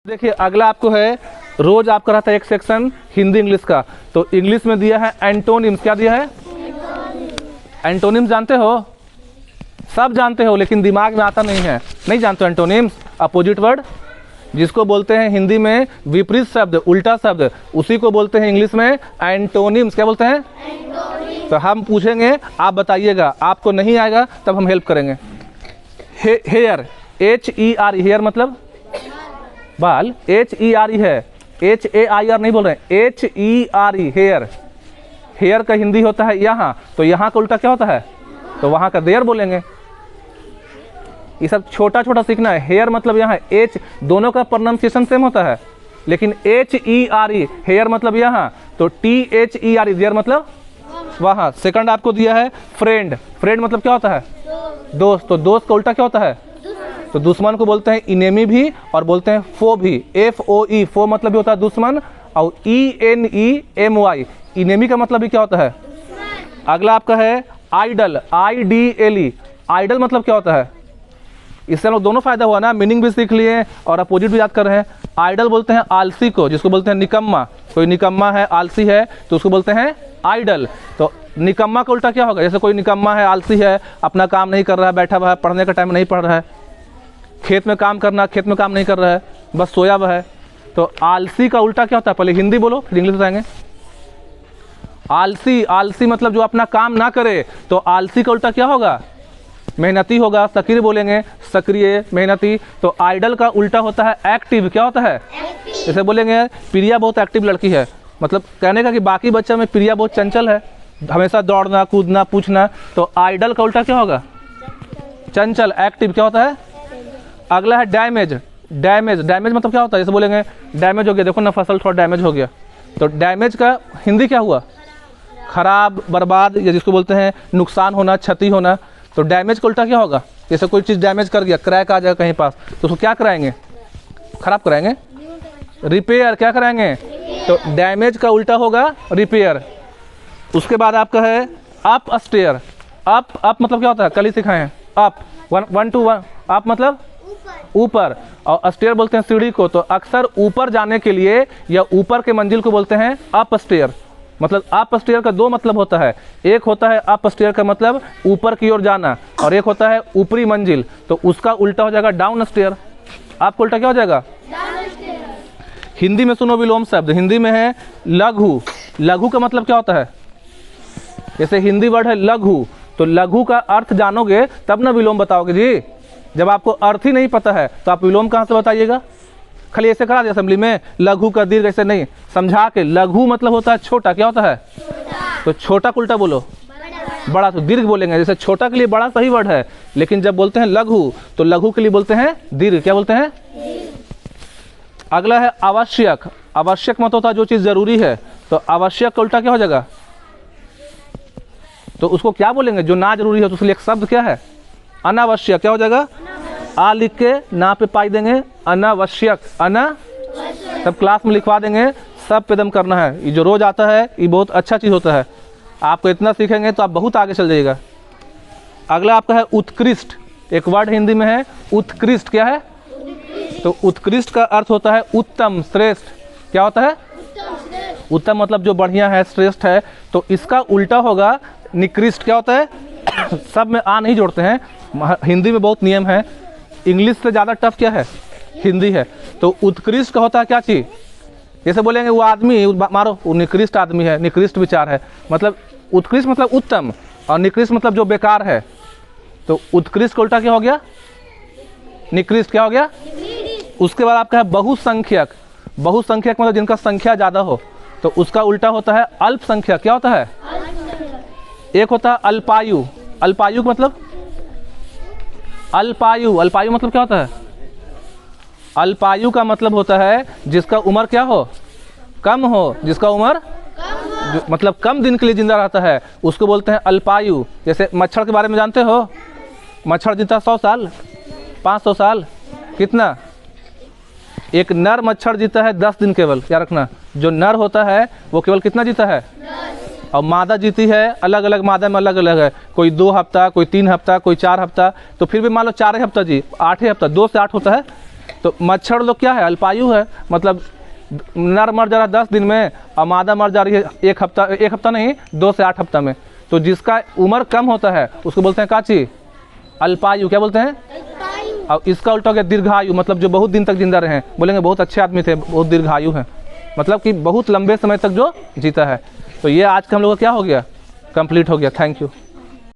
देखिए अगला आपको है, रोज आपका रहता है एक सेक्शन हिंदी इंग्लिश का। तो इंग्लिश में दिया है एंटोनिम्स। क्या दिया है? एंटोनिम्स जानते हो? सब जानते हो लेकिन दिमाग में आता नहीं है, नहीं जानते हो एंटोनिम्स? अपोजिट वर्ड जिसको बोलते हैं हिंदी में विपरीत शब्द, उल्टा शब्द, उसी को बोलते हैं इंग्लिश में एंटोनिम्स। क्या बोलते हैं? तो हम पूछेंगे, आप बताइएगा, आपको नहीं आएगा तब हम हेल्प करेंगे। हेयर, HER, हेयर मतलब बाल, HERE है, HAIR नहीं बोल रहे हैं, HERE हेयर। हेयर का हिंदी होता है यहाँ, तो यहाँ का उल्टा क्या होता है? तो वहाँ का देयर बोलेंगे। ये सब छोटा छोटा सीखना है। हेयर मतलब यहाँ H, दोनों का प्रोनाउंसिएशन सेम होता है, लेकिन HERE हेयर मतलब यहाँ, तो THERE देयर मतलब वहाँ। सेकंड आपको दिया है फ्रेंड। फ्रेंड मतलब क्या होता है? दोस्त। तो दोस्त का उल्टा क्या होता है? तो दुश्मन को बोलते हैं इनेमी भी और बोलते हैं फो भी, FOE, फो मतलब भी होता है दुश्मन, और ENEMY इनेमी का मतलब भी क्या होता है? अगला आपका है आइडल, IDLE। आइडल मतलब क्या होता है? इससे हम लोग दोनों फायदा हुआ ना, मीनिंग भी सीख लिए और अपोजिट भी याद कर रहे हैं। आइडल बोलते हैं आलसी को, जिसको बोलते हैं निकम्मा। कोई निकम्मा है, आलसी है, तो उसको बोलते हैं आइडल। तो निकम्मा का उल्टा क्या होगा? जैसे कोई निकम्मा है, आलसी है, अपना काम नहीं कर रहा है, बैठा हुआ है, पढ़ने का टाइम नहीं पढ़ रहा है, खेत में काम करना, खेत में काम नहीं कर रहा है, बस सोया हुआ है। तो आलसी का उल्टा क्या होता है? पहले हिंदी बोलो फिर इंग्लिश बताएंगे। आलसी, आलसी मतलब जो अपना काम ना करे, तो आलसी का उल्टा क्या होगा? मेहनती होगा। सक्रिय बोलेंगे, सक्रिय, मेहनती। तो आइडल का उल्टा होता है एक्टिव। क्या होता है? जैसे बोलेंगे प्रिया बहुत एक्टिव लड़की है, मतलब कहने का कि बाकी बच्चा में प्रिया बहुत चंचल है, हमेशा दौड़ना, कूदना, पूछना। तो आइडल का उल्टा क्या होगा? चंचल, एक्टिव। क्या होता है? अगला है डैमेज। डैमेज, डैमेज मतलब क्या होता है? जैसे बोलेंगे डैमेज हो गया, देखो ना फसल थोड़ा डैमेज हो गया। तो डैमेज का हिंदी क्या हुआ? खराब, बर्बाद, या जिसको बोलते हैं नुकसान होना, क्षति होना। तो डैमेज का उल्टा क्या होगा? जैसे कोई चीज़ डैमेज कर गया, क्रैक आ जाएगा कहीं पास, तो उसको क्या कराएंगे? खराब कराएंगे, रिपेयर। क्या कराएंगे? तो डैमेज का उल्टा होगा रिपेयर। उसके बाद आपका है अप स्टेयर। अप, अप मतलब क्या होता है? कल ही सिखाए हैं। अप, 1 to 1, अप मतलब ऊपर, और स्टेयर बोलते हैं सीढ़ी को। तो अक्सर ऊपर जाने के लिए या ऊपर के मंजिल को बोलते हैं अप स्टेयर। मतलब अप स्टेयर का दो मतलब होता है, एक होता है अप स्टेयर का मतलब ऊपर की ओर जाना, और एक होता है ऊपरी मंजिल, तो उसका उल्टा हो जाएगा डाउन स्टेयर। आपका उल्टा क्या हो जाएगा? हिंदी में सुनो विलोम शब्द, हिंदी में है लघु। लघु का मतलब क्या होता है? जैसे हिंदी वर्ड है लघु, तो लघु का अर्थ जानोगे तब ना विलोम बताओगे जी। जब आपको अर्थ ही नहीं पता है तो आप विलोम कहाँ से बताइएगा? खाली ऐसे करा दिया असेंबली में, लघु का दीर्घ, ऐसे नहीं, समझा के। लघु मतलब होता है छोटा। क्या होता है? तो छोटा का उल्टा बोलो बड़ा, तो दीर्घ बोलेंगे। जैसे छोटा के लिए बड़ा सही वर्ड है, लेकिन जब बोलते हैं लघु, तो लघु के लिए बोलते हैं दीर्घ। क्या बोलते हैं? अगला है आवश्यक। आवश्यक मतलब होता है जो चीज़ जरूरी है, तो आवश्यक का उल्टा क्या हो जाएगा? तो उसको क्या बोलेंगे जो ना जरूरी है? तो उसके लिए एक शब्द क्या है? अनावश्यक। क्या हो जाएगा? आ लिख के ना पे पाई देंगे, अनावश्यक, अना, सब क्लास में लिखवा देंगे, सब पे दम करना है। ये जो रोज आता है ये बहुत अच्छा चीज़ होता है, आपको इतना सीखेंगे तो आप बहुत आगे चल जाइएगा। अगला आपका है उत्कृष्ट। एक वर्ड हिंदी में है उत्कृष्ट। क्या है? तो उत्कृष्ट का अर्थ होता है उत्तम, श्रेष्ठ। क्या होता है? उत्तम मतलब जो बढ़िया है, श्रेष्ठ है। तो इसका उल्टा होगा निकृष्ट। क्या होता है? सब में आ नहीं जोड़ते हैं, हिंदी में बहुत नियम है। इंग्लिश से ज़्यादा टफ क्या है? हिंदी है। तो उत्कृष्ट का होता है क्या चीज़? जैसे बोलेंगे वो आदमी, मारो वो निकृष्ट आदमी है, निकृष्ट विचार है। मतलब उत्कृष्ट मतलब उत्तम, और निकृष्ट मतलब जो बेकार है। तो उत्कृष्ट का उल्टा क्या हो गया? निकृष्ट। क्या हो गया? उसके बाद आपका है बहुसंख्यक। बहुसंख्यक मतलब जिनका संख्या ज़्यादा हो, तो उसका उल्टा होता है अल्पसंख्यक। क्या होता है? एक होता है अल्पायु। अल्पायु का मतलब अल्पायु। अल्पायु मतलब क्या होता है? अल्पायु का मतलब होता है जिसका उम्र क्या हो? कम हो। जिसका उम्र मतलब कम दिन के लिए जिंदा रहता है, उसको बोलते हैं अल्पायु। जैसे मच्छर के बारे में जानते हो? मच्छर जीता 100 साल, 500 साल, कितना? एक नर मच्छर जीता है 10 दिन केवल। याद रखना, जो नर होता है वो केवल कितना जीता है? और मादा जीती है, अलग अलग मादा में अलग अलग है, कोई 2 हफ्ता, कोई 3 हफ्ता, कोई 4 हफ्ता। तो फिर भी मान लो 4 हफ्ता जी, 8 हफ्ता, 2 से 8 होता है। तो मच्छर लोग क्या है, अल्पायु है, मतलब नर मर जा रहा है 10 दिन में और मादा मर जा रही है एक हफ्ता नहीं 2 से 8 हफ्ता में। तो जिसका उम्र कम होता है उसको बोलते हैं काची, अल्पायु। क्या बोलते हैं? और इसका उल्टा हो गया दीर्घायु, मतलब जो बहुत दिन तक जिंदा रहे, बोलेंगे बहुत अच्छे आदमी थे, बहुत दीर्घायु हैं, मतलब कि बहुत लंबे समय तक जो जीता है। तो ये आज का हम लोग का क्या हो गया, कंप्लीट हो गया। Thank you.